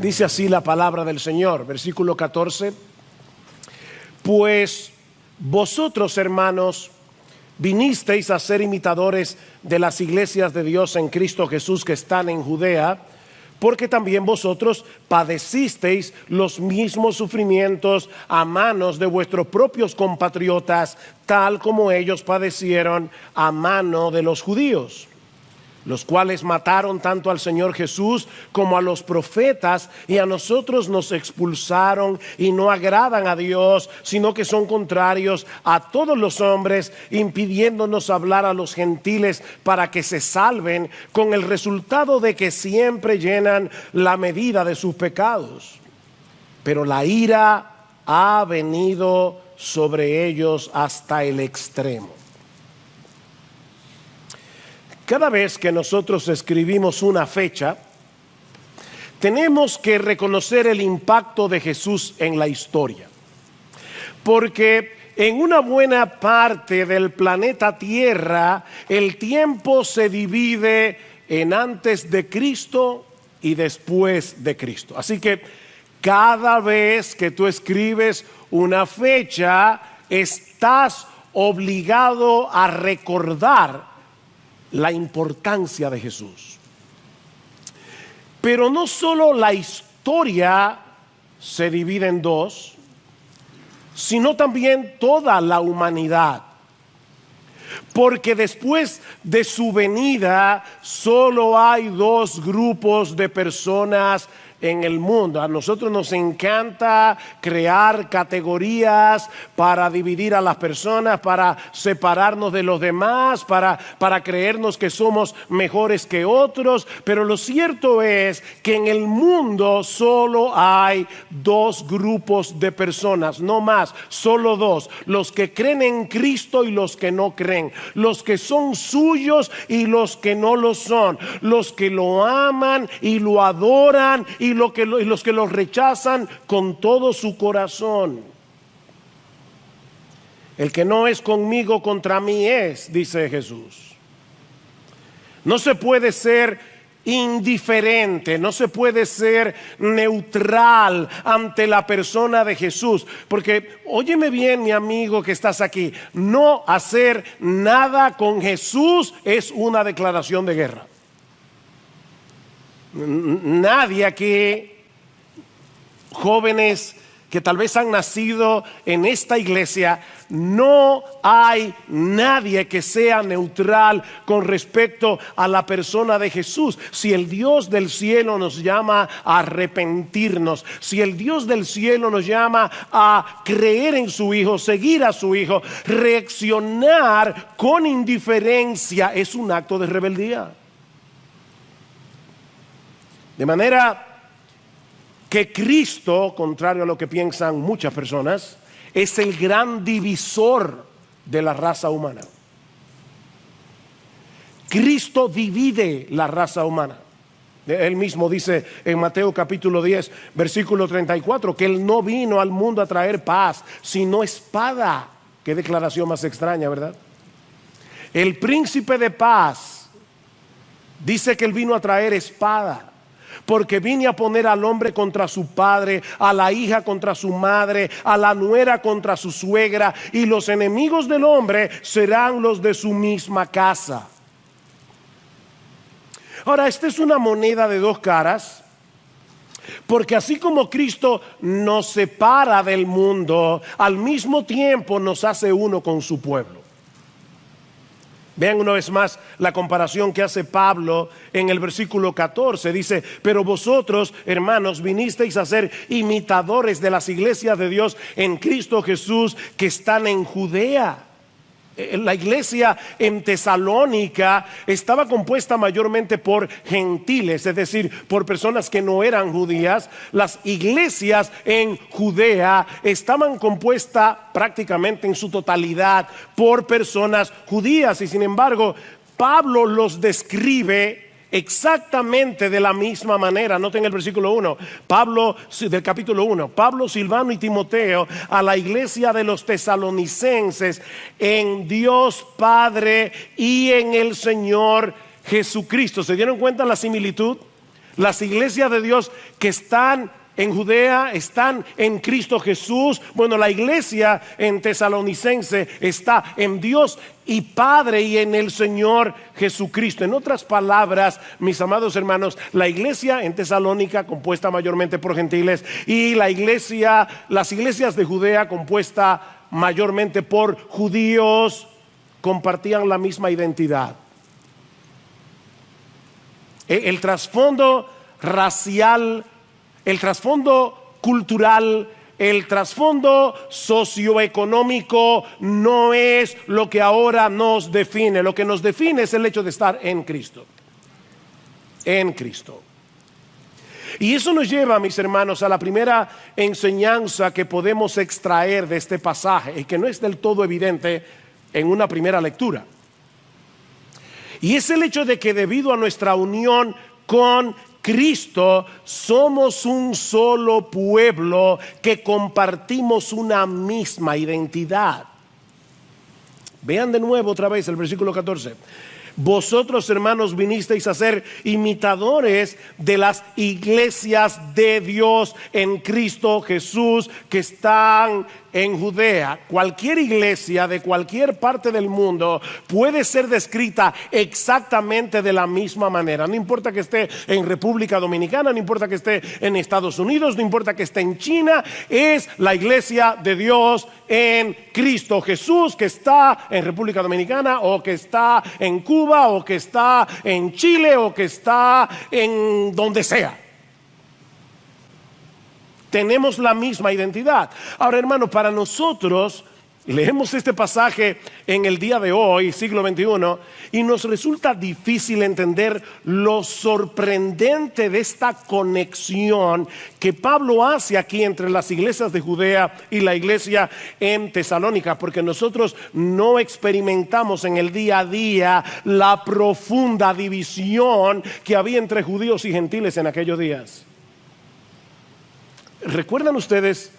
Dice así la palabra del Señor, versículo 14. Pues vosotros, hermanos, vinisteis a ser imitadores de las iglesias de Dios en Cristo Jesús que están en Judea, porque también vosotros padecisteis los mismos sufrimientos a manos de vuestros propios compatriotas, tal como ellos padecieron a mano de los judíos, los cuales mataron tanto al Señor Jesús como a los profetas, y a nosotros nos expulsaron y no agradan a Dios, sino que son contrarios a todos los hombres, impidiéndonos hablar a los gentiles para que se salven, con el resultado de que siempre llenan la medida de sus pecados. Pero la ira ha venido sobre ellos hasta el extremo. Cada vez que nosotros escribimos una fecha, tenemos que reconocer el impacto de Jesús en la historia. Porque en una buena parte del planeta Tierra, el tiempo se divide en antes de Cristo y después de Cristo. Así que cada vez que tú escribes una fecha, estás obligado a recordar la importancia de Jesús. Pero no solo la historia se divide en dos, sino también toda la humanidad. Porque después de su venida solo hay dos grupos de personas en el mundo. A nosotros nos encanta crear categorías para dividir a las personas, para separarnos de los demás, para creernos que somos mejores que otros. Pero lo cierto es que en el mundo solo hay dos grupos de personas, no más, solo dos: los que creen en Cristo y los que no creen, los que son suyos y los que no lo son, los que lo aman y lo adoran y los que lo rechazan con todo su corazón. El que no es conmigo, contra mí es, dice Jesús. No se puede ser indiferente, no se puede ser neutral ante la persona de Jesús, porque óyeme bien, mi amigo que estás aquí, no hacer nada con Jesús es una declaración de guerra. Nadie aquí, jóvenes que tal vez han nacido en esta iglesia, no hay nadie que sea neutral con respecto a la persona de Jesús. Si el Dios del cielo nos llama a arrepentirnos, si el Dios del cielo nos llama a creer en su Hijo, seguir a su Hijo, reaccionar con indiferencia es un acto de rebeldía. De manera que Cristo, contrario a lo que piensan muchas personas, es el gran divisor de la raza humana. Cristo divide la raza humana. Él mismo dice en Mateo capítulo 10, versículo 34, que Él no vino al mundo a traer paz, sino espada. Qué declaración más extraña, ¿verdad? El príncipe de paz dice que Él vino a traer espada. Porque vine a poner al hombre contra su padre, a la hija contra su madre, a la nuera contra su suegra, y los enemigos del hombre serán los de su misma casa. Ahora, esta es una moneda de dos caras, porque así como Cristo nos separa del mundo, al mismo tiempo nos hace uno con su pueblo. Vean una vez más la comparación que hace Pablo en el versículo 14. Dice: pero vosotros, hermanos, vinisteis a ser imitadores de las iglesias de Dios en Cristo Jesús que están en Judea. La iglesia en Tesalónica estaba compuesta mayormente por gentiles, es decir, por personas que no eran judías. Las iglesias en Judea estaban compuestas prácticamente en su totalidad por personas judías, y sin embargo Pablo los describe exactamente de la misma manera. Noten el versículo 1, Pablo, del capítulo 1, Pablo, Silvano y Timoteo, a la iglesia de los tesalonicenses, en Dios Padre y en el Señor Jesucristo. ¿Se dieron cuenta la similitud? Las iglesias de Dios que están en Judea están en Cristo Jesús. Bueno, la iglesia en Tesalonicense está en Dios y Padre y en el Señor Jesucristo. En otras palabras, mis amados hermanos, la iglesia en Tesalónica, compuesta mayormente por gentiles, y las iglesias de Judea, compuesta mayormente por judíos, compartían la misma identidad. El trasfondo racial, el trasfondo cultural, el trasfondo socioeconómico no es lo que ahora nos define. Lo que nos define es el hecho de estar en Cristo. En Cristo. Y eso nos lleva, mis hermanos, a la primera enseñanza que podemos extraer de este pasaje y que no es del todo evidente en una primera lectura. Y es el hecho de que debido a nuestra unión con Cristo somos un solo pueblo que compartimos una misma identidad. Vean de nuevo otra vez el versículo 14. Vosotros, hermanos, vinisteis a ser imitadores de las iglesias de Dios en Cristo Jesús que están en Judea. Cualquier iglesia de cualquier parte del mundo puede ser descrita exactamente de la misma manera. No importa que esté en República Dominicana, no importa que esté en Estados Unidos, no importa que esté en China, es la iglesia de Dios en Cristo Jesús que está en República Dominicana, o que está en Cuba, o que está en Chile, o que está en donde sea. Tenemos la misma identidad. Ahora, hermano, para nosotros leemos este pasaje en el día de hoy, siglo XXI, y nos resulta difícil entender lo sorprendente de esta conexión que Pablo hace aquí entre las iglesias de Judea y la iglesia en Tesalónica, porque nosotros no experimentamos en el día a día la profunda división que había entre judíos y gentiles en aquellos días. ¿Recuerdan ustedes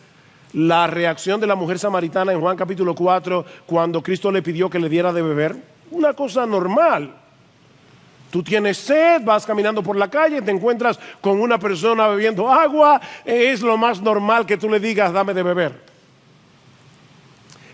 la reacción de la mujer samaritana en Juan capítulo 4 cuando Cristo le pidió que le diera de beber? Una cosa normal. Tú tienes sed, vas caminando por la calle, te encuentras con una persona bebiendo agua, es lo más normal que tú le digas, dame de beber.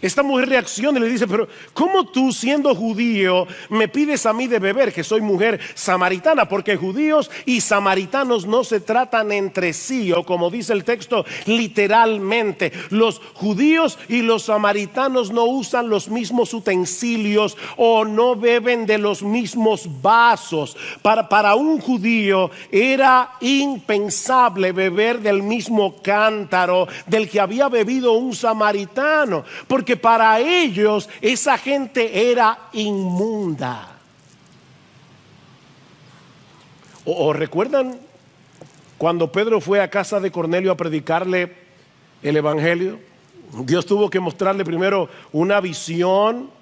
Esta mujer reacciona y le dice, pero ¿cómo tú, siendo judío, me pides a mí de beber, que soy mujer samaritana? Porque judíos y samaritanos no se tratan entre sí, o como dice el texto, literalmente. Los judíos y los samaritanos no usan los mismos utensilios o no beben de los mismos vasos. Para un judío era impensable beber del mismo cántaro del que había bebido un samaritano, porque para ellos esa gente era inmunda. ¿O recuerdan cuando Pedro fue a casa de Cornelio a predicarle el evangelio? Dios tuvo que mostrarle primero una visión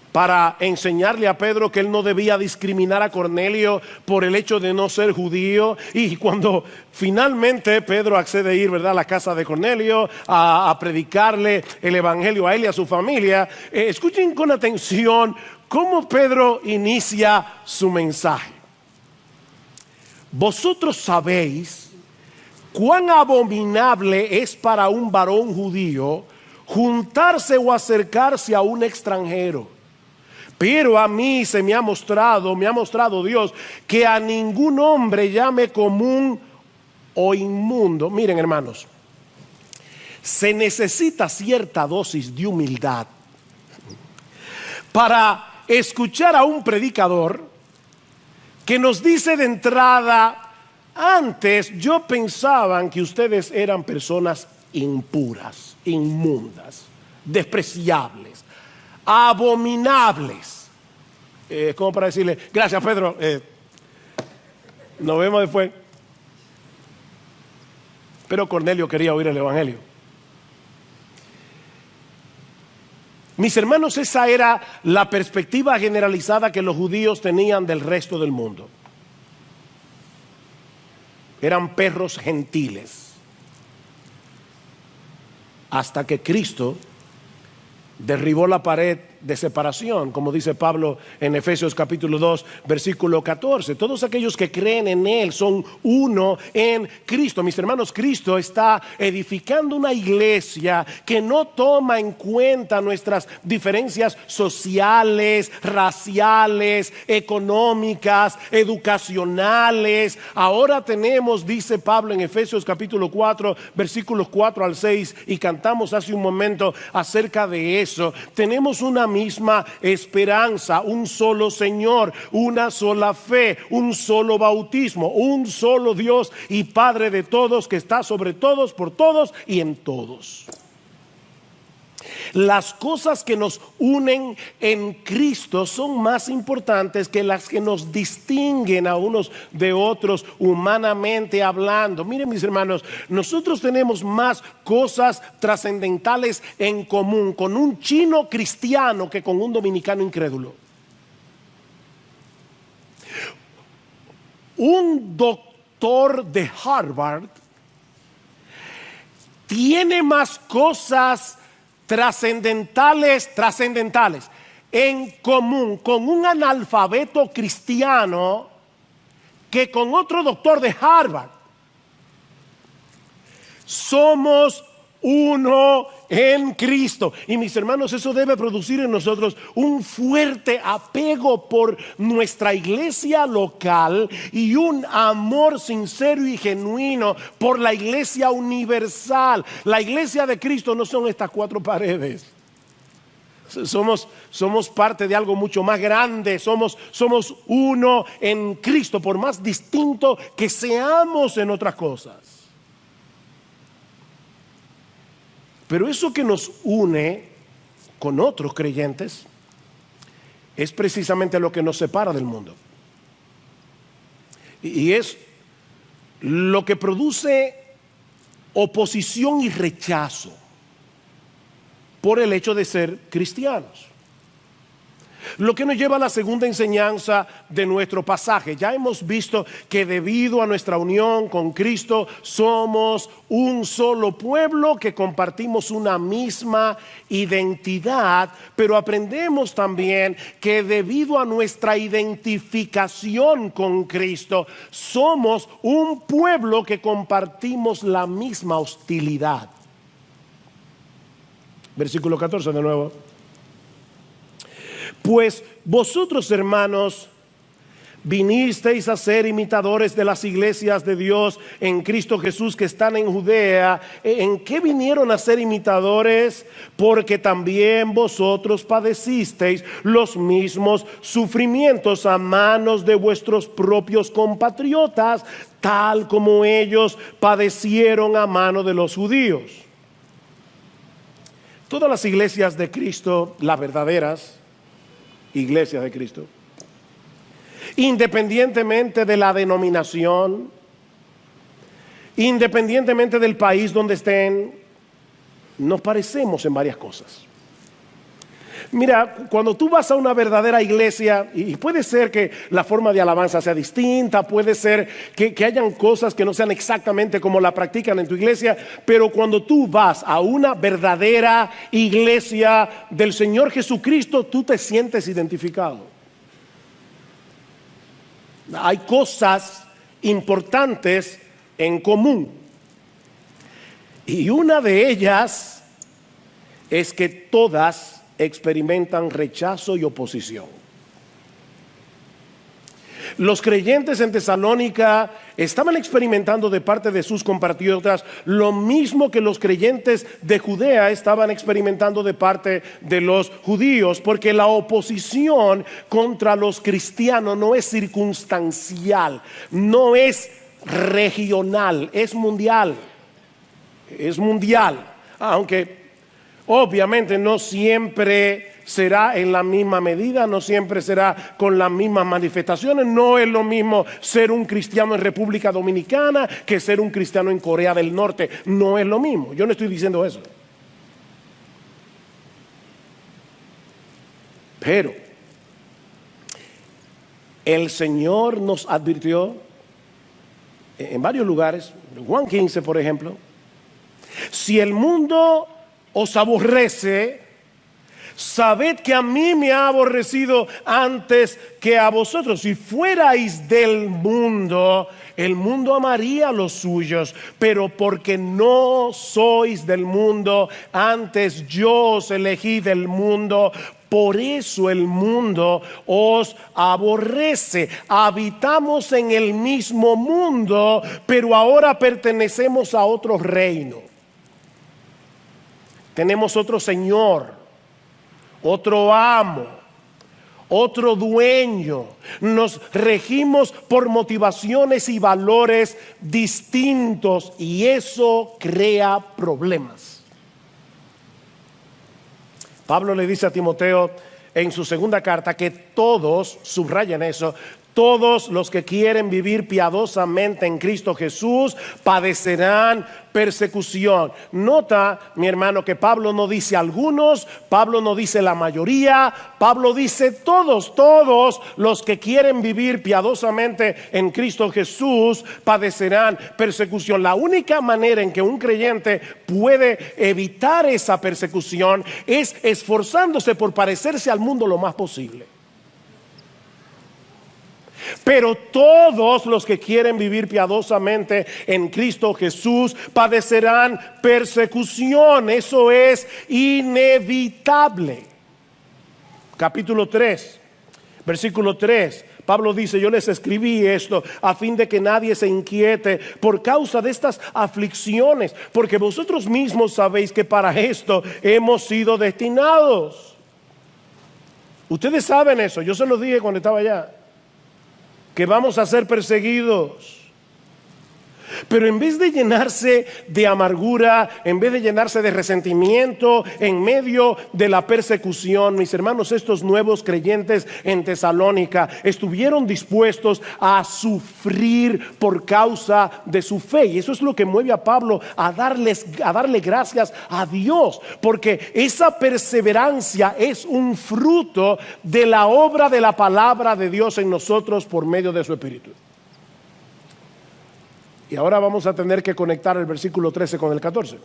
para enseñarle a Pedro que él no debía discriminar a Cornelio por el hecho de no ser judío. Y cuando finalmente Pedro accede a ir, ¿verdad?, a la casa de Cornelio a predicarle el evangelio a él y a su familia, escuchen con atención cómo Pedro inicia su mensaje. Vosotros sabéis cuán abominable es para un varón judío juntarse o acercarse a un extranjero. Pero a mí me ha mostrado Dios, que a ningún hombre llame común o inmundo. Miren, hermanos, se necesita cierta dosis de humildad para escuchar a un predicador que nos dice de entrada: antes yo pensaba que ustedes eran personas impuras, inmundas, despreciables, abominables. Como para decirle, gracias Pedro, nos vemos después. Pero Cornelio quería oír el evangelio. Mis hermanos, esa era la perspectiva generalizada que los judíos tenían del resto del mundo. Eran perros gentiles. Hasta que Cristo derribó la pared de separación, como dice Pablo en Efesios capítulo 2, versículo 14. Todos aquellos que creen en Él son uno en Cristo. Mis hermanos, Cristo está edificando una iglesia que no toma en cuenta nuestras diferencias sociales, raciales, económicas, educacionales. Ahora tenemos, dice Pablo en Efesios capítulo 4, versículos 4 al 6, y cantamos hace un momento acerca de eso. Tenemos una misma esperanza, un solo Señor, una sola fe, un solo bautismo, un solo Dios y Padre de todos, que está sobre todos, por todos y en todos. Las cosas que nos unen en Cristo son más importantes que las que nos distinguen a unos de otros humanamente hablando. Miren, mis hermanos, nosotros tenemos más cosas trascendentales en común con un chino cristiano que con un dominicano incrédulo. Un doctor de Harvard tiene más cosas trascendentales en común con un analfabeto cristiano que con otro doctor de Harvard. Somos uno en Cristo. Y mis hermanos, eso debe producir en nosotros un fuerte apego por nuestra iglesia local y un amor sincero y genuino por la iglesia universal. La iglesia de Cristo no son estas cuatro paredes. Somos parte de algo mucho más grande. Somos uno en Cristo, por más distinto que seamos en otras cosas. Pero eso que nos une con otros creyentes es precisamente lo que nos separa del mundo. Y es lo que produce oposición y rechazo por el hecho de ser cristianos. Lo que nos lleva a la segunda enseñanza de nuestro pasaje. Ya hemos visto que debido a nuestra unión con Cristo somos un solo pueblo, que compartimos una misma identidad, pero aprendemos también que debido a nuestra identificación con Cristo somos un pueblo que compartimos la misma hostilidad. Versículo 14 de nuevo. Pues vosotros, hermanos, vinisteis a ser imitadores de las iglesias de Dios en Cristo Jesús que están en Judea. ¿En qué vinieron a ser imitadores? Porque también vosotros padecisteis los mismos sufrimientos a manos de vuestros propios compatriotas, tal como ellos padecieron a mano de los judíos. Todas las iglesias de Cristo, las verdaderas iglesias de Cristo, independientemente de la denominación, independientemente del país donde estén, nos parecemos en varias cosas. Mira, cuando tú vas a una verdadera iglesia, y puede ser que la forma de alabanza sea distinta, puede ser que hayan cosas que no sean exactamente como la practican en tu iglesia, pero cuando tú vas a una verdadera iglesia del Señor Jesucristo, tú te sientes identificado. Hay cosas importantes en común, y una de ellas es que todas experimentan rechazo y oposición. Los creyentes en Tesalónica estaban experimentando de parte de sus compatriotas lo mismo que los creyentes de Judea estaban experimentando de parte de los judíos, porque la oposición contra los cristianos no es circunstancial, no es regional, es mundial. Es mundial, aunque obviamente no siempre será en la misma medida, no siempre será con las mismas manifestaciones. No es lo mismo ser un cristiano en República Dominicana que ser un cristiano en Corea del Norte. No es lo mismo. Yo no estoy diciendo eso. Pero el Señor nos advirtió en varios lugares, en Juan 15 por ejemplo: si el mundo os aborrece, Sabed que a mí me ha aborrecido antes que a vosotros. Si fuerais del mundo, el mundo amaría a los suyos, pero porque no sois del mundo, antes yo os elegí del mundo, por eso el mundo os aborrece. Habitamos en el mismo mundo, pero ahora pertenecemos a otro reino. Tenemos otro Señor, otro amo, otro dueño. Nos regimos por motivaciones y valores distintos y eso crea problemas. Pablo le dice a Timoteo en su segunda carta que todos, subrayen eso, todos los que quieren vivir piadosamente en Cristo Jesús padecerán persecución. Nota, mi hermano, que Pablo no dice algunos, Pablo no dice la mayoría, Pablo dice todos, todos los que quieren vivir piadosamente en Cristo Jesús padecerán persecución. La única manera en que un creyente puede evitar esa persecución es esforzándose por parecerse al mundo lo más posible. Pero todos los que quieren vivir piadosamente en Cristo Jesús padecerán persecución. Eso es inevitable. Capítulo 3, versículo 3. Pablo dice: yo les escribí esto a fin de que nadie se inquiete por causa de estas aflicciones, porque vosotros mismos sabéis que para esto hemos sido destinados. Ustedes saben eso, yo se lo dije cuando estaba allá, que vamos a ser perseguidos. Pero en vez de llenarse de amargura, en vez de llenarse de resentimiento en medio de la persecución, mis hermanos, estos nuevos creyentes en Tesalónica estuvieron dispuestos a sufrir por causa de su fe. Y eso es lo que mueve a Pablo a darle gracias a Dios, porque esa perseverancia es un fruto de la obra de la palabra de Dios en nosotros por medio de su Espíritu. Y ahora vamos a tener que conectar el versículo 13 con el 14.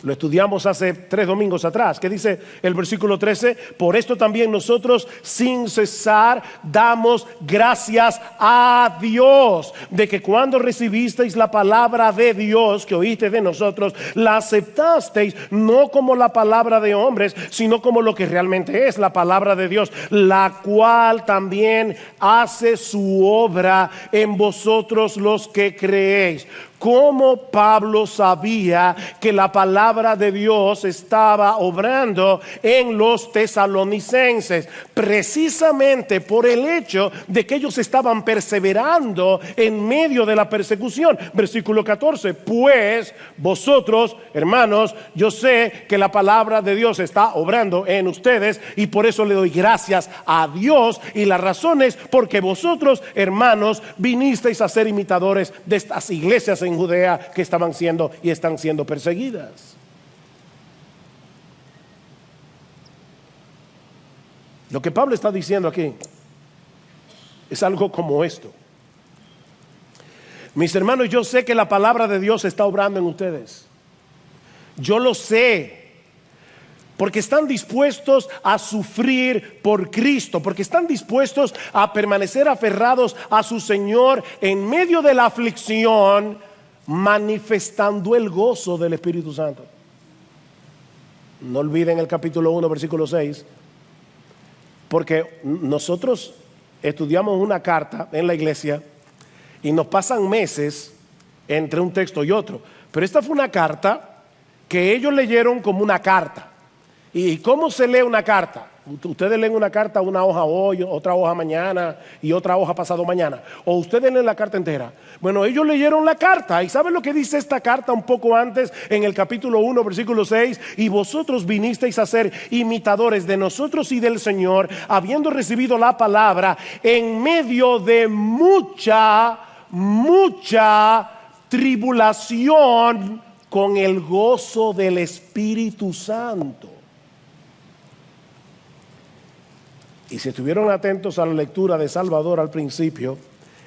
Lo estudiamos hace 3 domingos atrás. ¿Qué dice el versículo 13? Por esto también nosotros sin cesar damos gracias a Dios de que cuando recibisteis la palabra de Dios que oíste de nosotros, la aceptasteis no como la palabra de hombres, sino como lo que realmente es la palabra de Dios, la cual también hace su obra en vosotros los que creéis. Como Pablo sabía que la palabra de Dios estaba obrando en los tesalonicenses, precisamente por el hecho de que ellos estaban perseverando en medio de la persecución. Versículo 14: pues vosotros, hermanos, yo sé que la palabra de Dios está obrando en ustedes y por eso le doy gracias a Dios, y la razón es porque vosotros, hermanos, vinisteis a ser imitadores de estas iglesias en Judea que estaban siendo y están siendo perseguidas. Lo que Pablo está diciendo aquí es algo como esto: mis hermanos, yo sé que la palabra de Dios está obrando en ustedes. Yo lo sé, porque están dispuestos a sufrir por Cristo, porque están dispuestos a permanecer aferrados a su Señor en medio de la aflicción, manifestando el gozo del Espíritu Santo. No olviden el capítulo 1, versículo 6, porque nosotros estudiamos una carta en la iglesia y nos pasan meses entre un texto y otro, pero esta fue una carta que ellos leyeron como una carta. ¿Y cómo se lee una carta? Ustedes leen una carta, una hoja hoy, otra hoja mañana y otra hoja pasado mañana, o ustedes leen la carta entera. Bueno, ellos leyeron la carta, y ¿saben lo que dice esta carta un poco antes en el capítulo 1, versículo 6? Y vosotros vinisteis a ser imitadores de nosotros y del Señor, habiendo recibido la palabra en medio de mucha tribulación, con el gozo del Espíritu Santo. Y si estuvieron atentos a la lectura de Salvador al principio,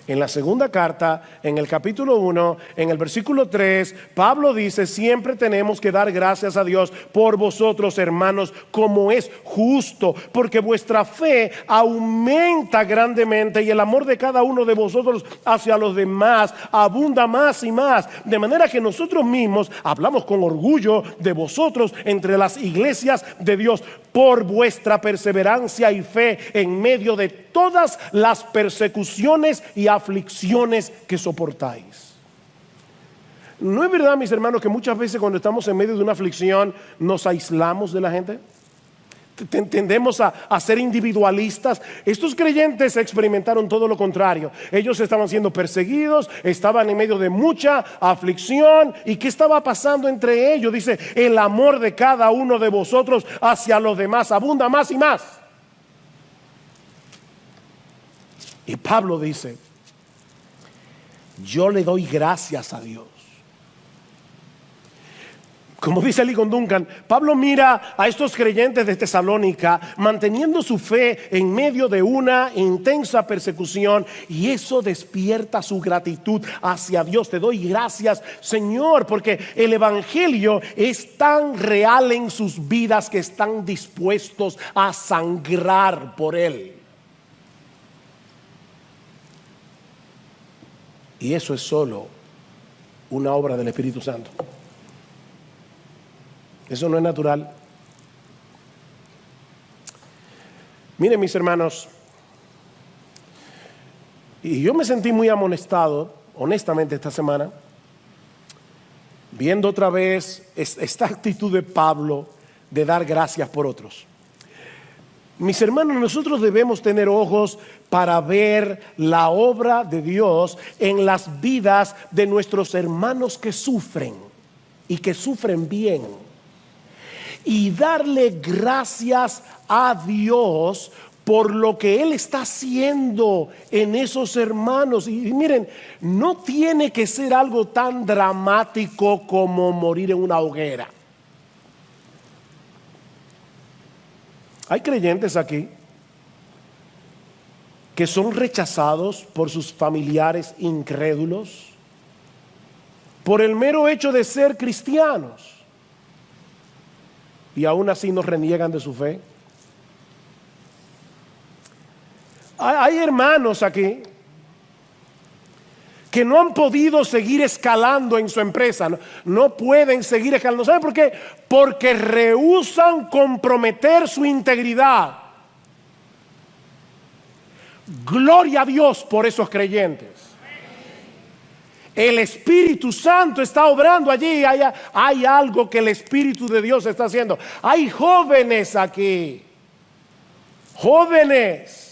En la segunda carta, en el capítulo 1, en el versículo 3, Pablo dice: siempre tenemos que dar gracias a Dios por vosotros, hermanos, como es justo, porque vuestra fe aumenta grandemente y el amor de cada uno de vosotros hacia los demás abunda más y más, de manera que nosotros mismos hablamos con orgullo de vosotros entre las iglesias de Dios, por vuestra perseverancia y fe en medio de todas las persecuciones y aflicciones que soportáis. ¿No es verdad, mis hermanos, que muchas veces cuando estamos en medio de una aflicción nos aislamos de la gente? Tendemos a ser individualistas. Estos creyentes experimentaron todo lo contrario. Ellos estaban siendo perseguidos, estaban en medio de mucha aflicción. ¿Y qué estaba pasando entre ellos? Dice: el amor de cada uno de vosotros hacia los demás abunda más y más. Y Pablo dice: yo le doy gracias a Dios. Como dice Ligon Duncan, Pablo mira a estos creyentes de Tesalónica manteniendo su fe en medio de una intensa persecución, y eso despierta su gratitud hacia Dios. Te doy gracias, Señor, porque el evangelio es tan real en sus vidas que están dispuestos a sangrar por él. Y eso es solo una obra del Espíritu Santo. Eso no es natural. Miren, mis hermanos, y yo me sentí muy amonestado, honestamente, esta semana, viendo otra vez esta actitud de Pablo de dar gracias por otros. Mis hermanos, nosotros debemos tener ojos para ver la obra de Dios en las vidas de nuestros hermanos que sufren y que sufren bien, y darle gracias a Dios por lo que Él está haciendo en esos hermanos. Y miren, no tiene que ser algo tan dramático como morir en una hoguera. Hay creyentes aquí que son rechazados por sus familiares incrédulos por el mero hecho de ser cristianos, y aún así nos reniegan de su fe. Hay hermanos aquí que no han podido seguir escalando en su empresa, no pueden seguir escalando. ¿Saben por qué? Porque rehúsan comprometer su integridad. Gloria a Dios por esos creyentes. El Espíritu Santo está obrando allí. Hay algo que el Espíritu de Dios está haciendo. Hay jóvenes aquí, jóvenes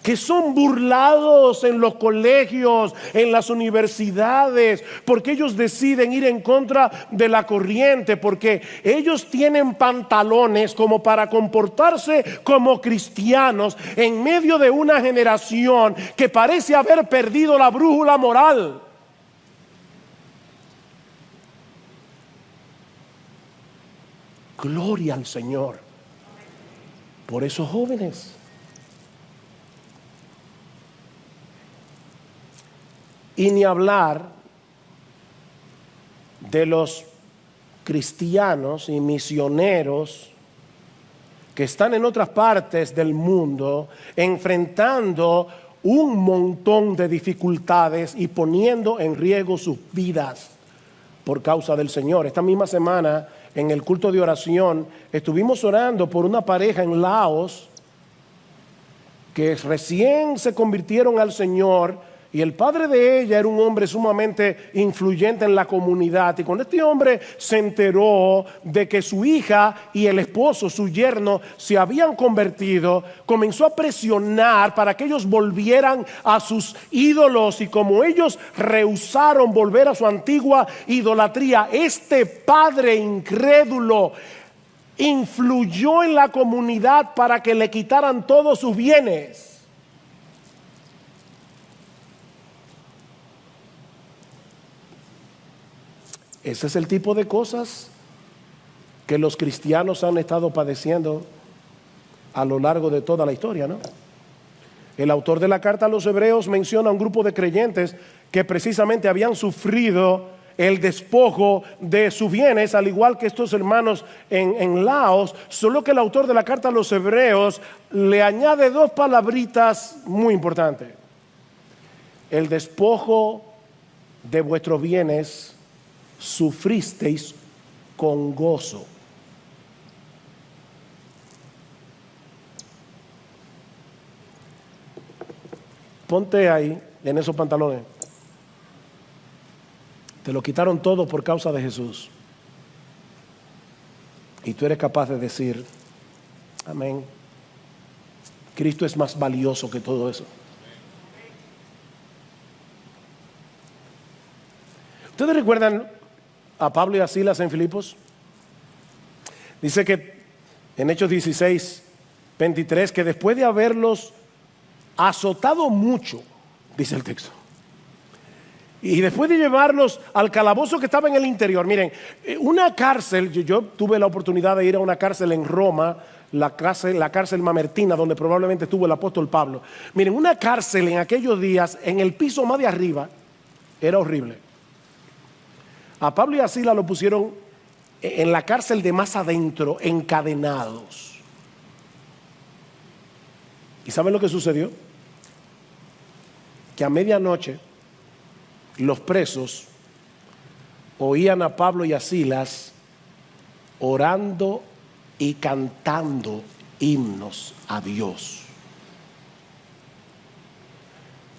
que son burlados en los colegios, en las universidades, porque ellos deciden ir en contra de la corriente, porque ellos tienen pantalones como para comportarse como cristianos en medio de una generación que parece haber perdido la brújula moral. Gloria al Señor por esos jóvenes. Y ni hablar de los cristianos y misioneros que están en otras partes del mundo enfrentando un montón de dificultades y poniendo en riesgo sus vidas por causa del Señor. Esta misma semana, en el culto de oración, estuvimos orando por una pareja en Laos que recién se convirtieron al Señor. Y el padre de ella era un hombre sumamente influyente en la comunidad. Y cuando este hombre se enteró de que su hija y el esposo, su yerno, se habían convertido, comenzó a presionar para que ellos volvieran a sus ídolos. Y como ellos rehusaron volver a su antigua idolatría, este padre incrédulo influyó en la comunidad para que le quitaran todos sus bienes. Ese es el tipo de cosas que los cristianos han estado padeciendo a lo largo de toda la historia, ¿no? El autor de la carta a los hebreos menciona a un grupo de creyentes que precisamente habían sufrido el despojo de sus bienes, al igual que estos hermanos en Laos, solo que el autor de la carta a los hebreos le añade dos palabritas muy importantes. El despojo de vuestros bienes sufristeis con gozo. Ponte ahí, en esos pantalones. Te lo quitaron todo por causa de Jesús. Y tú eres capaz de decir, amén. Cristo es más valioso que todo eso. ¿Ustedes recuerdan a Pablo y a Silas en Filipos? Dice que en Hechos 16, 23, que después de haberlos azotado mucho, dice el texto, y después de llevarlos al calabozo que estaba en el interior, miren, una cárcel, yo tuve la oportunidad de ir a una cárcel en Roma, la cárcel Mamertina, donde probablemente estuvo el apóstol Pablo. Miren, una cárcel en aquellos días, en el piso más de arriba, era horrible. A Pablo y a Silas lo pusieron en la cárcel de más adentro, encadenados. ¿Y saben lo que sucedió? Que a medianoche los presos oían a Pablo y a Silas orando y cantando himnos a Dios.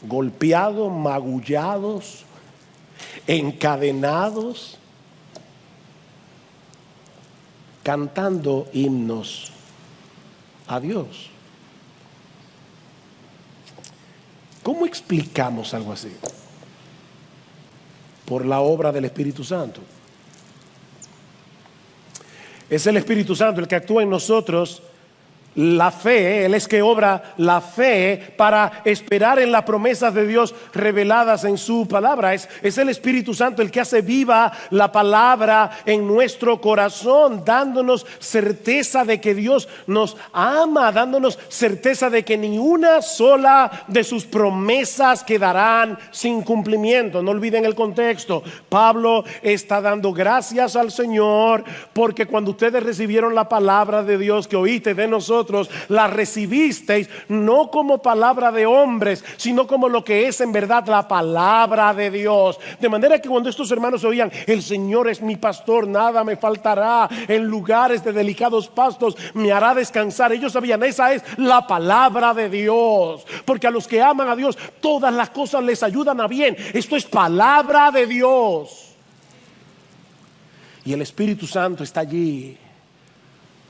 Golpeados, magullados, encadenados, cantando himnos a Dios. ¿Cómo explicamos algo así? Por la obra del Espíritu Santo. Es el Espíritu Santo el que actúa en nosotros la fe. Él es que obra la fe para esperar en las promesas de Dios reveladas en su palabra. Es el Espíritu Santo el que hace viva la palabra en nuestro corazón, dándonos certeza de que Dios nos ama, dándonos certeza de que ni una sola de sus promesas quedarán sin cumplimiento. No olviden el contexto. Pablo está dando gracias al Señor porque cuando ustedes recibieron la palabra de Dios que oíste de nosotros, la recibisteis no como palabra de hombres, sino como lo que es en verdad la palabra de Dios. De manera que cuando estos hermanos oían, el Señor es mi pastor, nada me faltará, en lugares de delicados pastos me hará descansar, ellos sabían, esa es la palabra de Dios, porque a los que aman a Dios todas las cosas les ayudan a bien. Esto es palabra de Dios. Y el Espíritu Santo está allí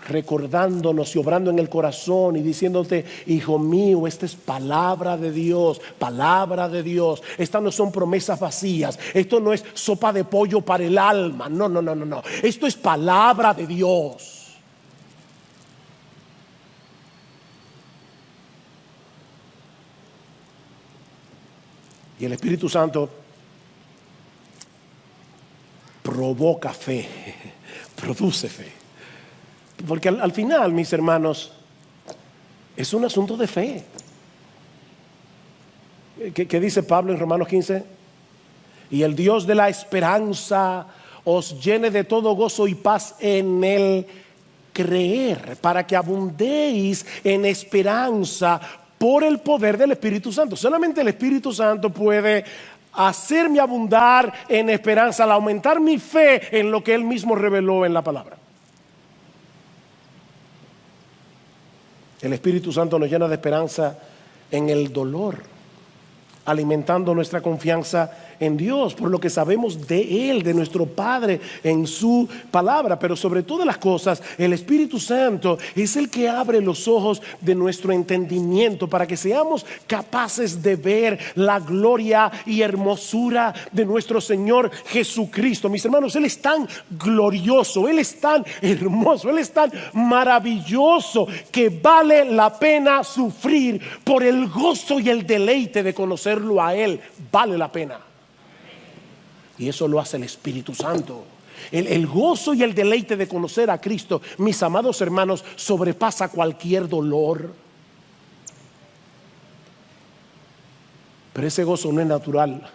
recordándonos y obrando en el corazón y diciéndote, hijo mío, esta es palabra de Dios, palabra de Dios. Estas no son promesas vacías, esto no es sopa de pollo para el alma, no. Esto es palabra de Dios. Y el Espíritu Santo provoca fe, produce fe. Porque al final, mis hermanos, es un asunto de fe. ¿Qué dice Pablo en Romanos 15? Y el Dios de la esperanza os llene de todo gozo y paz en el creer, para que abundéis en esperanza por el poder del Espíritu Santo. Solamente el Espíritu Santo puede hacerme abundar en esperanza, al aumentar mi fe en lo que Él mismo reveló en la palabra. El Espíritu Santo nos llena de esperanza en el dolor, alimentando nuestra confianza en Dios, por lo que sabemos de Él, de nuestro Padre, en su palabra. Pero sobre todas las cosas, el Espíritu Santo es el que abre los ojos de nuestro entendimiento para que seamos capaces de ver la gloria y hermosura de nuestro Señor Jesucristo. Mis hermanos, Él es tan glorioso, Él es tan hermoso, Él es tan maravilloso que vale la pena sufrir por el gozo y el deleite de conocerlo a Él. Vale la pena. Y eso lo hace el Espíritu Santo. El gozo y el deleite de conocer a Cristo, mis amados hermanos, sobrepasa cualquier dolor. Pero ese gozo no es natural,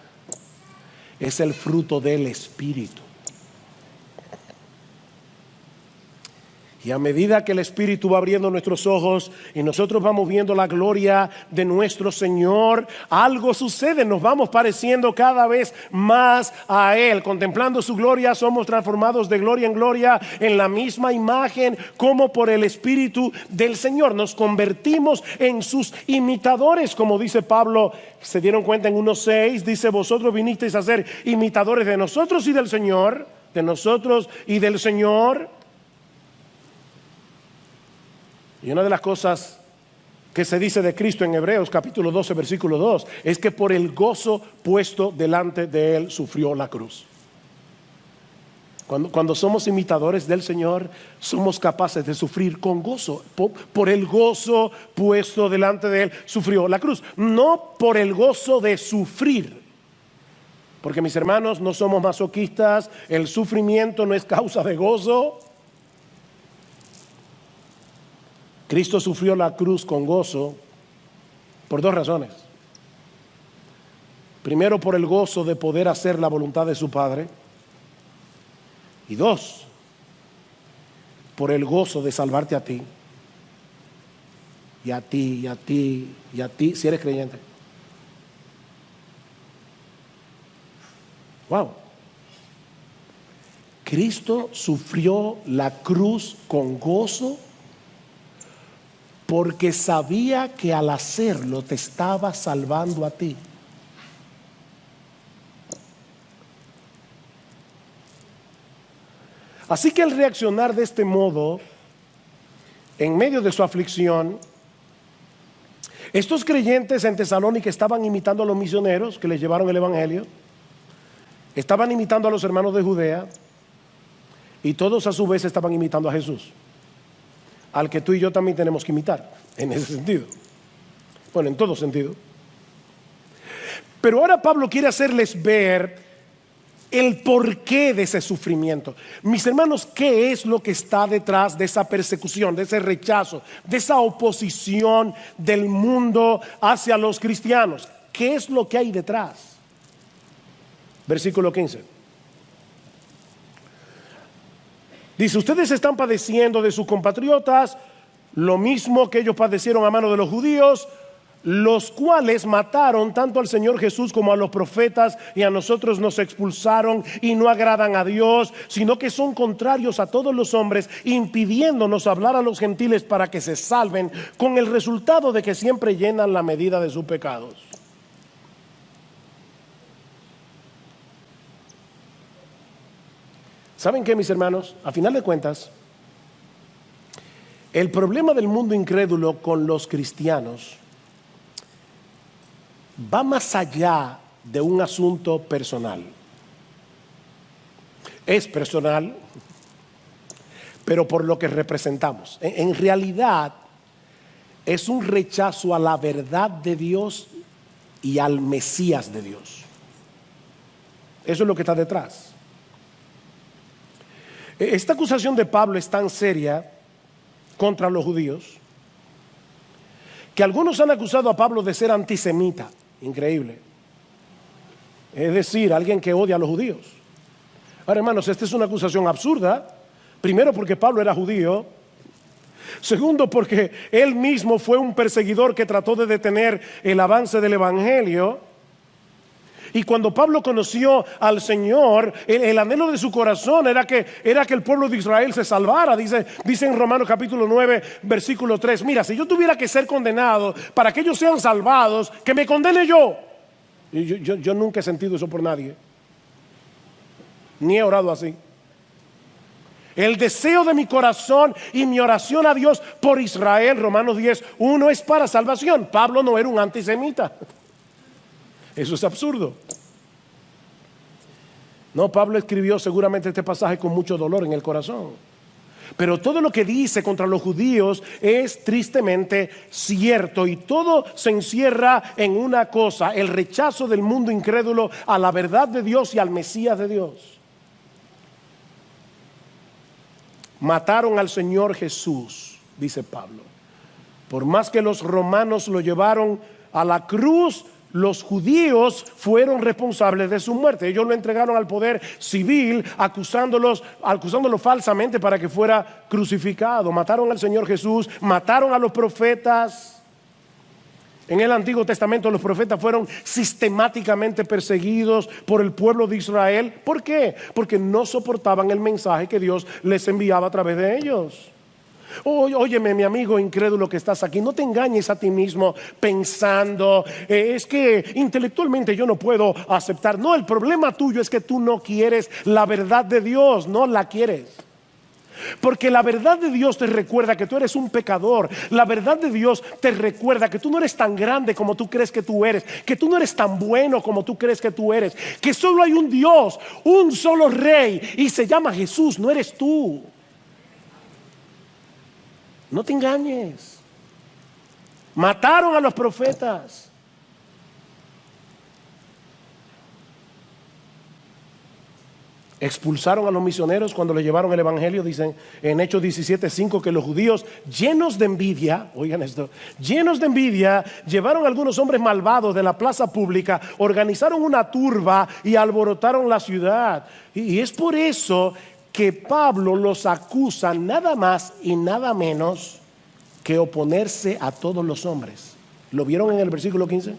es el fruto del Espíritu. Y a medida que el Espíritu va abriendo nuestros ojos y nosotros vamos viendo la gloria de nuestro Señor, algo sucede, nos vamos pareciendo cada vez más a Él. Contemplando su gloria, somos transformados de gloria en gloria en la misma imagen como por el Espíritu del Señor. Nos convertimos en sus imitadores, como dice Pablo. Se dieron cuenta en 1:6, dice: vosotros vinisteis a ser imitadores de nosotros y del Señor, de nosotros y del Señor. Y una de las cosas que se dice de Cristo en Hebreos capítulo 12 versículo 2 es que por el gozo puesto delante de Él sufrió la cruz. Cuando somos imitadores del Señor, somos capaces de sufrir con gozo. Por el gozo puesto delante de Él sufrió la cruz. No por el gozo de sufrir, porque mis hermanos, no somos masoquistas. El sufrimiento no es causa de gozo. Cristo sufrió la cruz con gozo por dos razones. Primero, por el gozo de poder hacer la voluntad de su Padre. Y dos, por el gozo de salvarte a ti. Y a ti, y a ti, y a ti, si eres creyente. Wow. Cristo sufrió la cruz con gozo porque sabía que al hacerlo te estaba salvando a ti. Así que al reaccionar de este modo, en medio de su aflicción, estos creyentes en Tesalónica estaban imitando a los misioneros que les llevaron el Evangelio, estaban imitando a los hermanos de Judea, y todos a su vez estaban imitando a Jesús, al que tú y yo también tenemos que imitar, en ese sentido. Bueno, en todo sentido. Pero ahora Pablo quiere hacerles ver el porqué de ese sufrimiento. Mis hermanos, ¿qué es lo que está detrás de esa persecución, de ese rechazo, de esa oposición del mundo hacia los cristianos? ¿Qué es lo que hay detrás? Versículo 15. Dice: ustedes están padeciendo de sus compatriotas lo mismo que ellos padecieron a mano de los judíos, los cuales mataron tanto al Señor Jesús como a los profetas, y a nosotros nos expulsaron y no agradan a Dios, sino que son contrarios a todos los hombres, impidiéndonos hablar a los gentiles para que se salven, con el resultado de que siempre llenan la medida de sus pecados. ¿Saben qué, mis hermanos? A final de cuentas, el problema del mundo incrédulo con los cristianos va más allá de un asunto personal. Es personal, pero por lo que representamos. En realidad, es un rechazo a la verdad de Dios y al Mesías de Dios. Eso es lo que está detrás. Esta acusación de Pablo es tan seria contra los judíos que algunos han acusado a Pablo de ser antisemita. Increíble. Es decir, alguien que odia a los judíos. Ahora, hermanos, esta es una acusación absurda. Primero, porque Pablo era judío. Segundo, porque él mismo fue un perseguidor que trató de detener el avance del evangelio. Y cuando Pablo conoció al Señor, el anhelo de su corazón era que el pueblo de Israel se salvara. Dice en Romanos capítulo 9, versículo 3, mira, si yo tuviera que ser condenado para que ellos sean salvados, que me condene yo. Y yo nunca he sentido eso por nadie, ni he orado así. El deseo de mi corazón y mi oración a Dios por Israel, Romanos 10, 1, es para salvación. Pablo no era un antisemita. Eso es absurdo. No, Pablo escribió seguramente este pasaje con mucho dolor en el corazón. Pero todo lo que dice contra los judíos es tristemente cierto, y todo se encierra en una cosa: el rechazo del mundo incrédulo a la verdad de Dios y al Mesías de Dios. Mataron al Señor Jesús, dice Pablo. Por más que los romanos lo llevaron a la cruz, los judíos fueron responsables de su muerte. Ellos lo entregaron al poder civil, acusándolo falsamente para que fuera crucificado. Mataron al Señor Jesús, mataron a los profetas. En el Antiguo Testamento los profetas fueron sistemáticamente perseguidos por el pueblo de Israel. ¿Por qué? Porque no soportaban el mensaje que Dios les enviaba a través de ellos. Óyeme, mi amigo incrédulo que estás aquí, no te engañes a ti mismo pensando, es que intelectualmente yo no puedo aceptar. No, el problema tuyo es que tú no quieres la verdad de Dios, no la quieres. Porque la verdad de Dios te recuerda que tú eres un pecador. La verdad de Dios te recuerda que tú no eres tan grande como tú crees que tú eres, que tú no eres tan bueno como tú crees que tú eres, que solo hay un Dios, un solo rey, y se llama Jesús, no eres tú. No te engañes. Mataron a los profetas. Expulsaron a los misioneros cuando le llevaron el evangelio. Dicen en Hechos 17:5 que los judíos, llenos de envidia, oigan esto, llenos de envidia, llevaron a algunos hombres malvados de la plaza pública, organizaron una turba y alborotaron la ciudad. Y es por eso que Pablo los acusa nada más y nada menos que oponerse a todos los hombres. ¿Lo vieron en el versículo 15?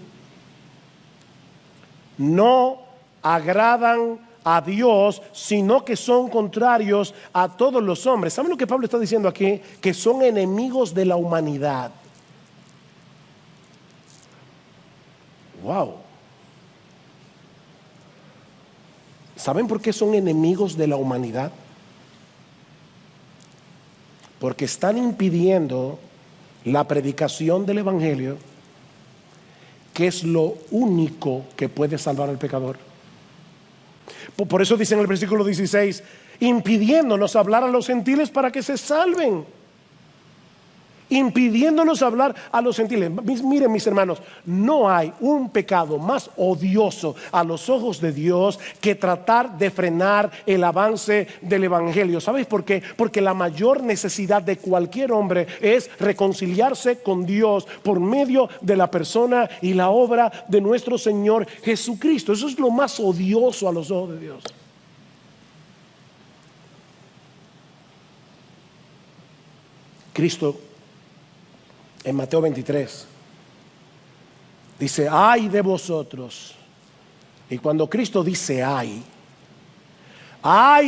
No agradan a Dios, sino que son contrarios a todos los hombres. ¿Saben lo que Pablo está diciendo aquí? Que son enemigos de la humanidad. Wow. ¿Saben por qué son enemigos de la humanidad? Porque están impidiendo la predicación del evangelio, que es lo único que puede salvar al pecador. Por eso dice en el versículo 16, impidiéndonos hablar a los gentiles para que se salven. Impidiéndonos hablar a los gentiles. Miren, mis hermanos, no hay un pecado más odioso a los ojos de Dios que tratar de frenar el avance del evangelio. ¿Sabéis por qué? Porque la mayor necesidad de cualquier hombre es reconciliarse con Dios por medio de la persona y la obra de nuestro Señor Jesucristo. Eso es lo más odioso a los ojos de Dios. Cristo en Mateo 23 dice, ay de vosotros. Y cuando Cristo dice ay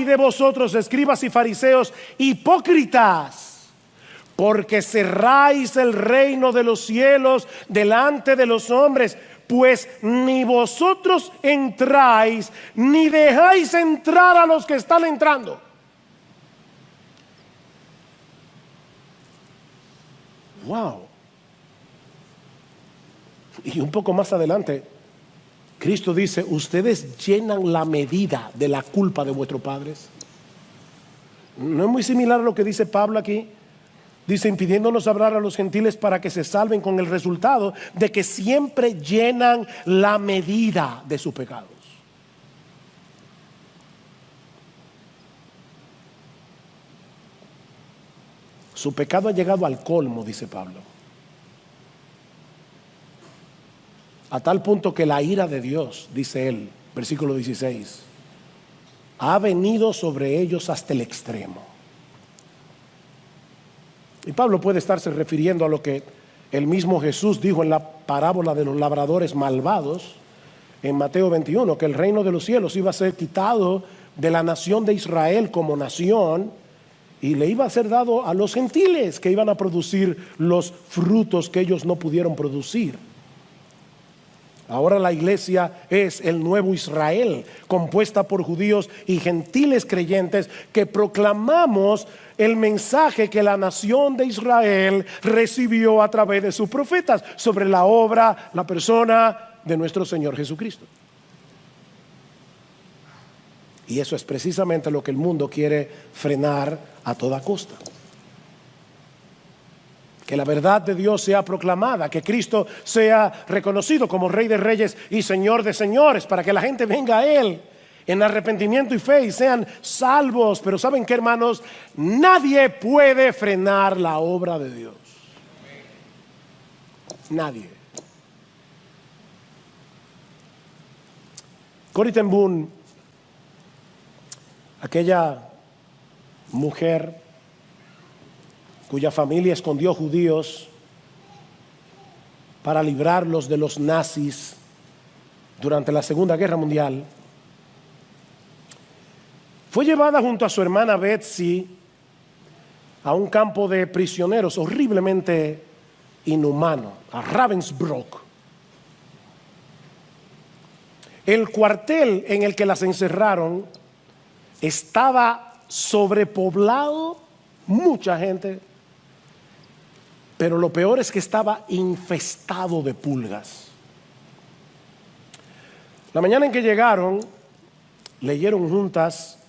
de vosotros, escribas y fariseos, hipócritas, porque cerráis el reino de los cielos delante de los hombres, pues ni vosotros entráis, ni dejáis entrar a los que están entrando. Wow. Y un poco más adelante, Cristo dice, ustedes llenan la medida de la culpa de vuestros padres. ¿No es muy similar a lo que dice Pablo aquí? Dice, impidiéndonos hablar a los gentiles para que se salven, con el resultado de que siempre llenan la medida de sus pecados. Su pecado ha llegado al colmo, dice Pablo. A tal punto que la ira de Dios, dice él, versículo 16, ha venido sobre ellos hasta el extremo. Y Pablo puede estarse refiriendo a lo que el mismo Jesús dijo en la parábola de los labradores malvados en Mateo 21, que el reino de los cielos iba a ser quitado de la nación de Israel como nación y le iba a ser dado a los gentiles, que iban a producir los frutos que ellos no pudieron producir. Ahora la iglesia es el nuevo Israel, compuesta por judíos y gentiles creyentes que proclamamos el mensaje que la nación de Israel recibió a través de sus profetas sobre la obra, la persona de nuestro Señor Jesucristo. Y eso es precisamente lo que el mundo quiere frenar a toda costa. Que la verdad de Dios sea proclamada, que Cristo sea reconocido como Rey de Reyes y Señor de Señores, para que la gente venga a Él en arrepentimiento y fe y sean salvos. Pero ¿saben qué, hermanos? Nadie puede frenar la obra de Dios. Nadie. Corrie ten Boom, aquella mujer cuya familia escondió judíos para librarlos de los nazis durante la Segunda Guerra Mundial, fue llevada junto a su hermana Betsy a un campo de prisioneros horriblemente inhumano, a Ravensbrück. El cuartel en el que las encerraron estaba sobrepoblado, mucha gente, pero lo peor es que estaba infestado de pulgas. La mañana en que llegaron, leyeron juntas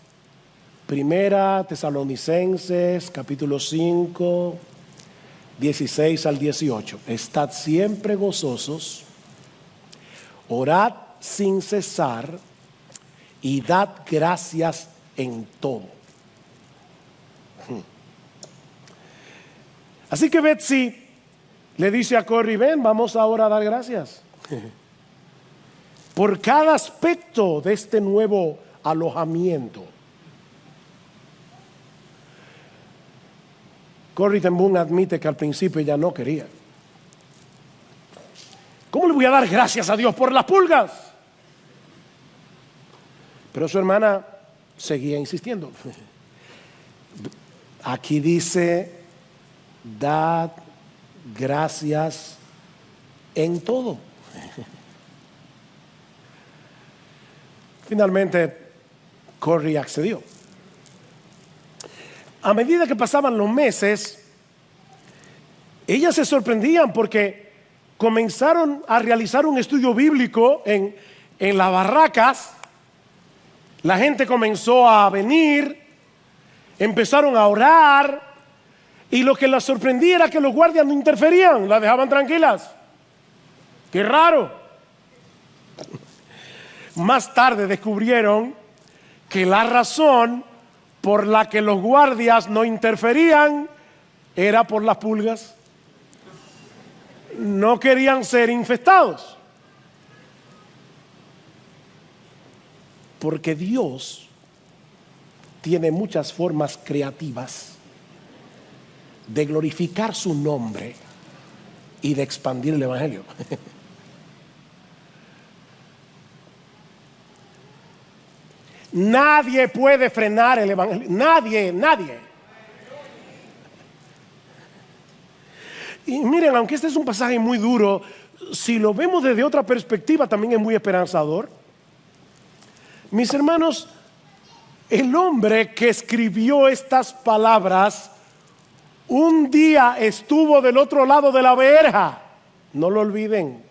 Primera Tesalonicenses, capítulo 5, 16 al 18. Estad siempre gozosos, orad sin cesar y dad gracias en todo. Así que Betsy le dice a Corrie: ven, vamos ahora a dar gracias por cada aspecto de este nuevo alojamiento. Corrie ten Boom admite que al principio ella no quería. ¿Cómo le voy a dar gracias a Dios por las pulgas? Pero su hermana seguía insistiendo. Aquí dice: dad gracias en todo. Finalmente, Corrie accedió. A medida que pasaban los meses, ellas se sorprendían porque comenzaron a realizar un estudio bíblico en las barracas. La gente comenzó a venir, empezaron a orar, y lo que las sorprendía era que los guardias no interferían, las dejaban tranquilas. ¡Qué raro! Más tarde descubrieron que la razón por la que los guardias no interferían era por las pulgas. No querían ser infestados. Porque Dios tiene muchas formas creativas de glorificar su nombre y de expandir el evangelio. Nadie puede frenar el evangelio. Nadie. Y miren, aunque este es un pasaje muy duro, si lo vemos desde otra perspectiva también es muy esperanzador. Mis hermanos, el hombre que escribió estas palabras un día estuvo del otro lado de la verja. No lo olviden.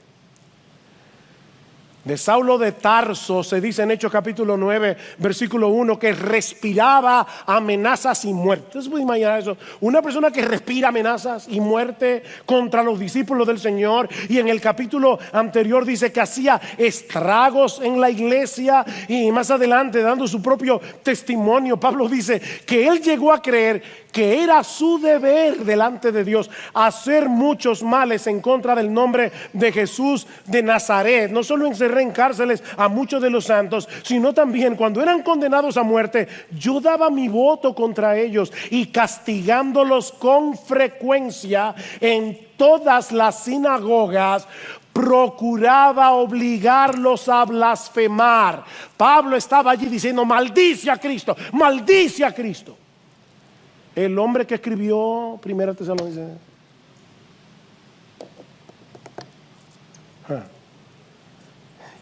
De Saulo de Tarso se dice en Hechos capítulo 9, versículo 1, que respiraba amenazas y muerte. Entonces puede imaginar eso, una persona que respira amenazas y muerte contra los discípulos del Señor. Y en el capítulo anterior dice que hacía estragos en la iglesia, y más adelante, dando su propio testimonio, Pablo dice que él llegó a creer que era su deber delante de Dios hacer muchos males en contra del nombre de Jesús de Nazaret. No solo encerré en cárceles a muchos de los santos, sino también cuando eran condenados a muerte, yo daba mi voto contra ellos, y castigándolos con frecuencia en todas las sinagogas, procuraba obligarlos a blasfemar. Pablo estaba allí diciendo: maldice a Cristo, maldice a Cristo. El hombre que escribió Primera Tesalonicenses.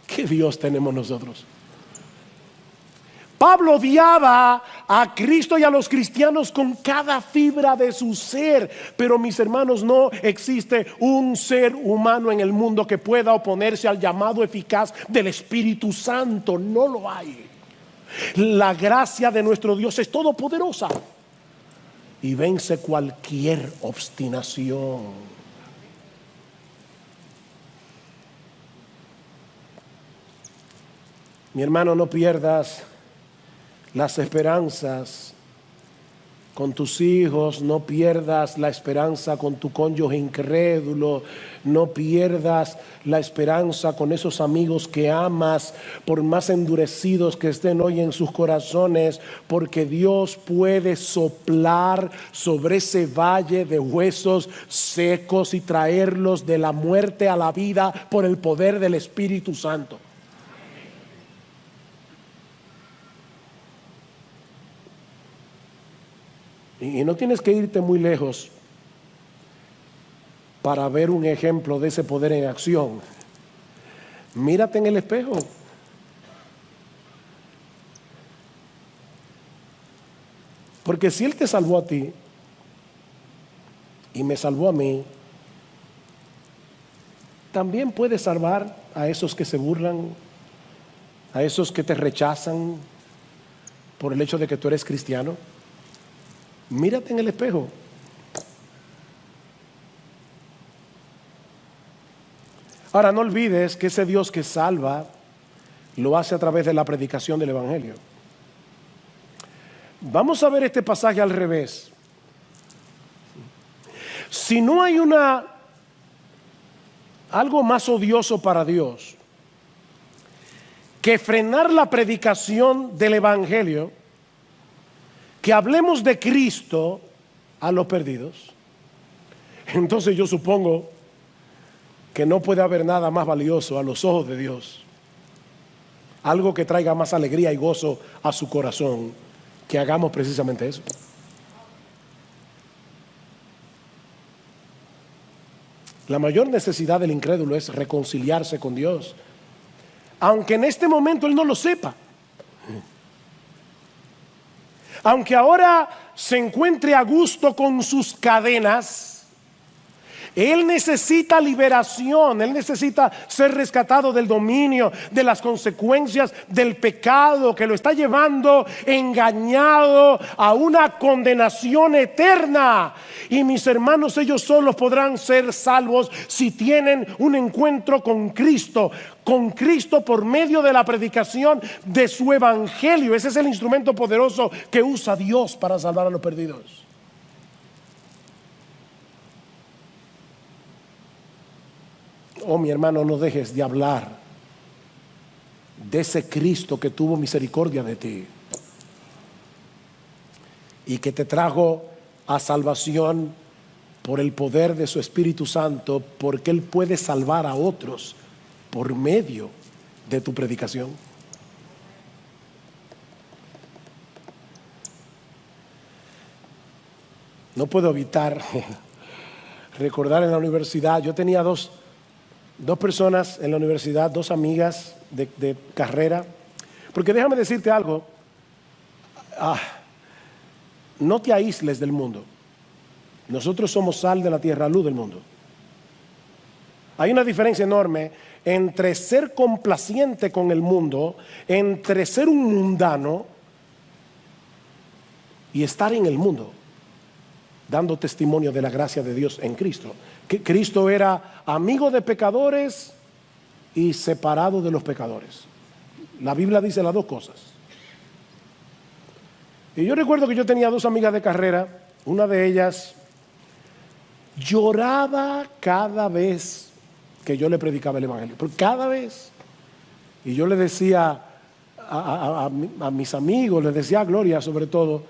¿Qué Dios tenemos nosotros? Pablo odiaba a Cristo y a los cristianos con cada fibra de su ser. Pero mis hermanos, no existe un ser humano en el mundo que pueda oponerse al llamado eficaz del Espíritu Santo. No lo hay. La gracia de nuestro Dios es todopoderosa y vence cualquier obstinación. Mi hermano, no pierdas las esperanzas con tus hijos, no pierdas la esperanza con tu cónyuge incrédulo, no pierdas la esperanza con esos amigos que amas, por más endurecidos que estén hoy en sus corazones, porque Dios puede soplar sobre ese valle de huesos secos y traerlos de la muerte a la vida por el poder del Espíritu Santo. Y no tienes que irte muy lejos para ver un ejemplo de ese poder en acción. Mírate en el espejo. Porque si Él te salvó a ti y me salvó a mí, también puede salvar a esos que se burlan, a esos que te rechazan por el hecho de que tú eres cristiano. Mírate en el espejo. Ahora, no olvides que ese Dios que salva lo hace a través de la predicación del Evangelio. Vamos a ver este pasaje al revés. Si no hay algo más odioso para Dios que frenar la predicación del Evangelio, que hablemos de Cristo a los perdidos, entonces yo supongo que no puede haber nada más valioso a los ojos de Dios, algo que traiga más alegría y gozo a su corazón, que hagamos precisamente eso. La mayor necesidad del incrédulo es reconciliarse con Dios, aunque en este momento él no lo sepa. Aunque ahora se encuentre a gusto con sus cadenas, él necesita liberación, él necesita ser rescatado del dominio, de las consecuencias del pecado que lo está llevando engañado a una condenación eterna. Y mis hermanos, ellos solos podrán ser salvos si tienen un encuentro con Cristo por medio de la predicación de su evangelio. Ese es el instrumento poderoso que usa Dios para salvar a los perdidos. Oh, mi hermano, no dejes de hablar de ese Cristo que tuvo misericordia de ti y que te trajo a salvación por el poder de su Espíritu Santo, porque Él puede salvar a otros por medio de tu predicación. No puedo evitar recordar en la universidad, yo tenía dos personas en la universidad, dos amigas de carrera, porque déjame decirte algo, no te aísles del mundo. Nosotros somos sal de la tierra, luz del mundo. Hay una diferencia enorme entre ser complaciente con el mundo, entre ser un mundano y estar en el mundo, dando testimonio de la gracia de Dios en Cristo. Que Cristo era amigo de pecadores y separado de los pecadores. La Biblia dice las dos cosas. Y yo recuerdo que yo tenía dos amigas de carrera. Una de ellas lloraba cada vez que yo le predicaba el Evangelio, pero cada vez. Y yo le decía a mis amigos, les decía a Gloria sobre todo,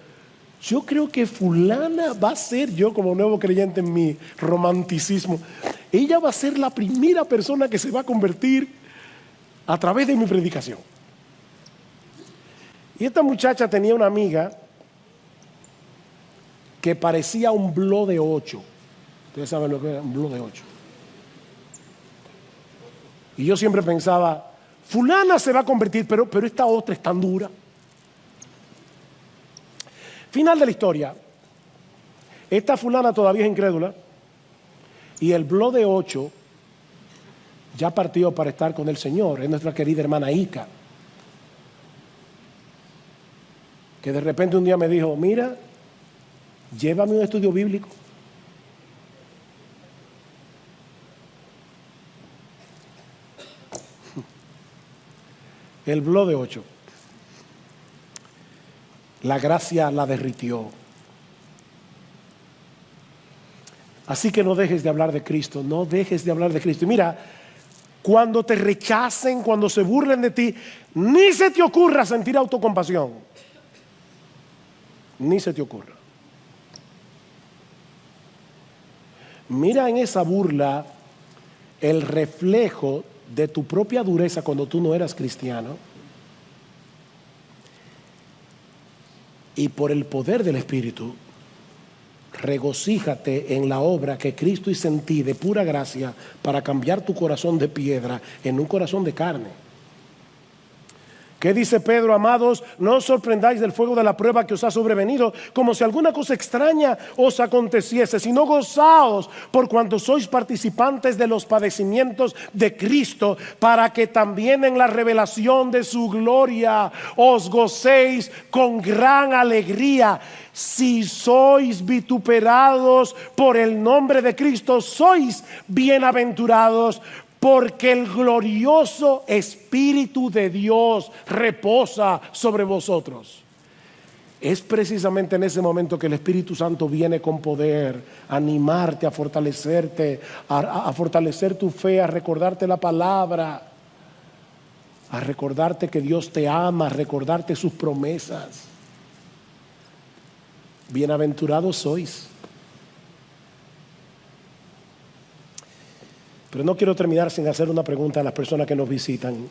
yo creo que fulana va a ser, yo como nuevo creyente en mi romanticismo, ella va a ser la primera persona que se va a convertir a través de mi predicación. Y esta muchacha tenía una amiga que parecía un blog de 8. Ustedes saben lo que era un blog de 8. Y yo siempre pensaba, fulana se va a convertir, pero esta otra es tan dura. Final de la historia. Esta fulana todavía es incrédula y el blog de 8 ya partió para estar con el Señor. Es nuestra querida hermana Ica, que de repente un día me dijo, mira, llévame a un estudio bíblico. El blog de 8. La gracia la derritió. Así que no dejes de hablar de Cristo, no dejes de hablar de Cristo. Y mira, cuando te rechacen, cuando se burlen de ti, ni se te ocurra sentir autocompasión. Ni se te ocurra. Mira en esa burla el reflejo de tu propia dureza cuando tú no eras cristiano. Y por el poder del Espíritu, regocíjate en la obra que Cristo hizo en ti de pura gracia para cambiar tu corazón de piedra en un corazón de carne. ¿Qué dice Pedro? Amados, no os sorprendáis del fuego de la prueba que os ha sobrevenido, como si alguna cosa extraña os aconteciese, sino gozaos por cuanto sois participantes de los padecimientos de Cristo, para que también en la revelación de su gloria os gocéis con gran alegría. Si sois vituperados por el nombre de Cristo, sois bienaventurados, porque el glorioso Espíritu de Dios reposa sobre vosotros. Es precisamente en ese momento que el Espíritu Santo viene con poder a animarte, a fortalecerte, a fortalecer tu fe, a recordarte la palabra, a recordarte que Dios te ama, a recordarte sus promesas. Bienaventurados sois. Pero no quiero terminar sin hacer una pregunta a las personas que nos visitan.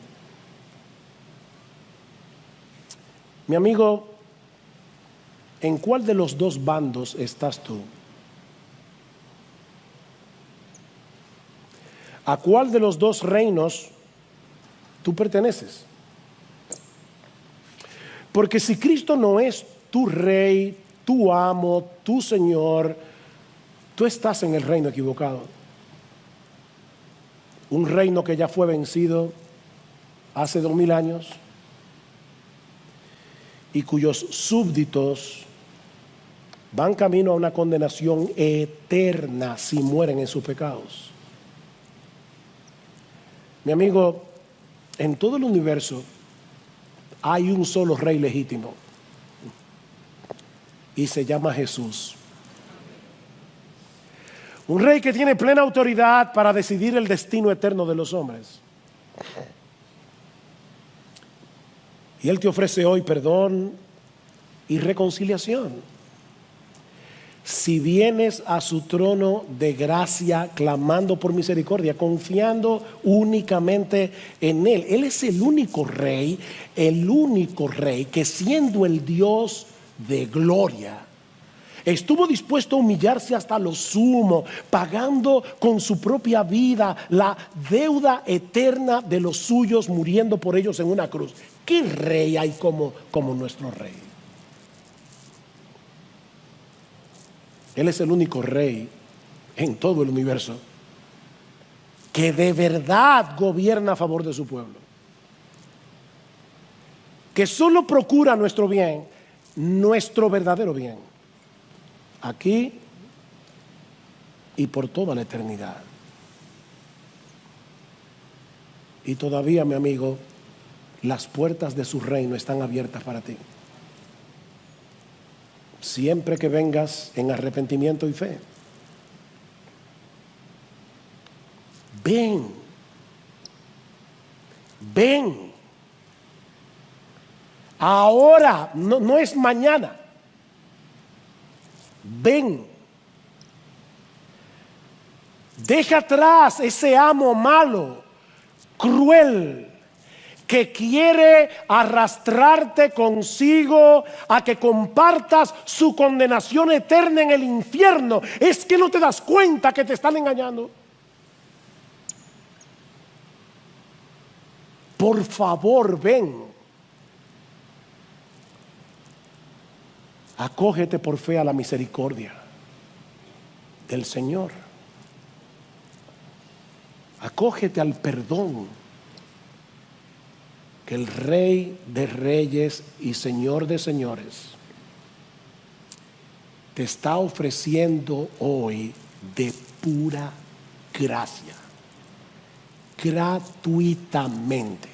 Mi amigo, ¿en cuál de los dos bandos estás tú? ¿A cuál de los dos reinos tú perteneces? Porque si Cristo no es tu rey, tu amo, tu Señor, tú estás en el reino equivocado. Un reino que ya fue vencido hace 2000 años y cuyos súbditos van camino a una condenación eterna si mueren en sus pecados. Mi amigo, en todo el universo hay un solo rey legítimo y se llama Jesús. Un rey que tiene plena autoridad para decidir el destino eterno de los hombres. Y Él te ofrece hoy perdón y reconciliación. Si vienes a su trono de gracia clamando por misericordia, confiando únicamente en Él. Él es el único rey que siendo el Dios de gloria, estuvo dispuesto a humillarse hasta lo sumo, pagando con su propia vida la deuda eterna de los suyos, muriendo por ellos en una cruz. ¿Qué rey hay como nuestro rey? Él es el único rey en todo el universo que de verdad gobierna a favor de su pueblo, que solo procura nuestro bien, nuestro verdadero bien, aquí y por toda la eternidad. Y todavía, mi amigo, las puertas de su reino están abiertas para ti, siempre que vengas en arrepentimiento y fe. Ven, ven. Ahora, no es mañana. Ven. Deja atrás ese amo malo, cruel, que quiere arrastrarte consigo a que compartas su condenación eterna en el infierno. Es que no te das cuenta que te están engañando. Por favor, ven. Acógete por fe a la misericordia del Señor. Acógete al perdón que el Rey de Reyes y Señor de Señores te está ofreciendo hoy de pura gracia, gratuitamente,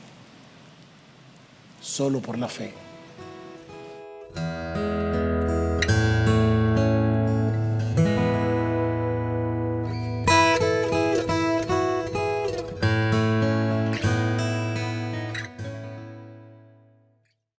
solo por la fe.